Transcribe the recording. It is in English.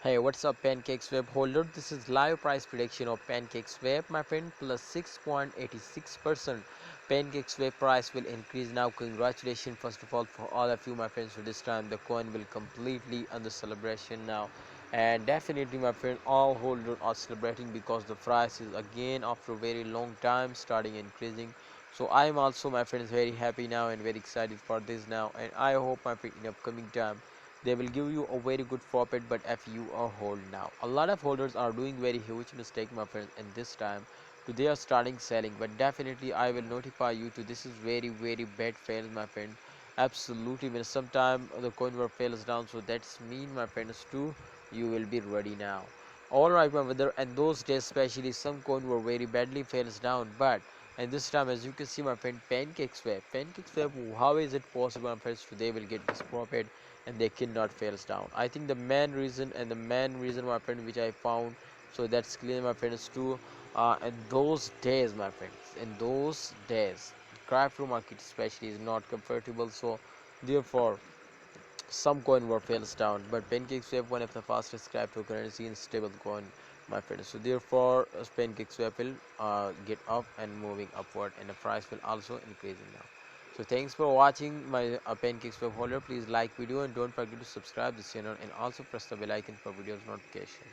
Hey, what's up, Pancakeswap holder? This is live price prediction of Pancakeswap, my friend, plus 6.86%. Pancakeswap price will increase now. Congratulations, first of all, for all of you, my friends. For this time, the coin will completely under celebration now, and definitely, my friend, all holders are celebrating because the price is again after a very long time starting increasing. So I am also, my friends, very happy now and very excited for this now, and I hope, my friend, in upcoming time they will give you a very good profit. But if you are hold now, a lot of holders are doing very huge mistake, my friends, and this time to they are starting selling. But definitely I will notify you to this is very bad fail, my friend. Absolutely, when sometime the coin were fails down, so that's mean, my friends, too, you will be ready now. All right, my brother, and those days especially some coin were very badly fails down. But and this time, as you can see, my friend, pancakeswap, how is it possible, my friends, today will get this profit and they cannot fails down? I think the main reason, my friend, which I found, so that's clear, my friends, too. In those days, my friends, in those days, crypto market especially is not comfortable, so therefore some coin were fails down. But pancakeswap, one of the fastest cryptocurrency and stable coin, my friends, so therefore pancakeswap will get up and moving upward, and the price will also increasing now. So thanks for watching my Pancakeswap holder. Please like video and don't forget to subscribe this channel, and also press the bell icon for videos notification.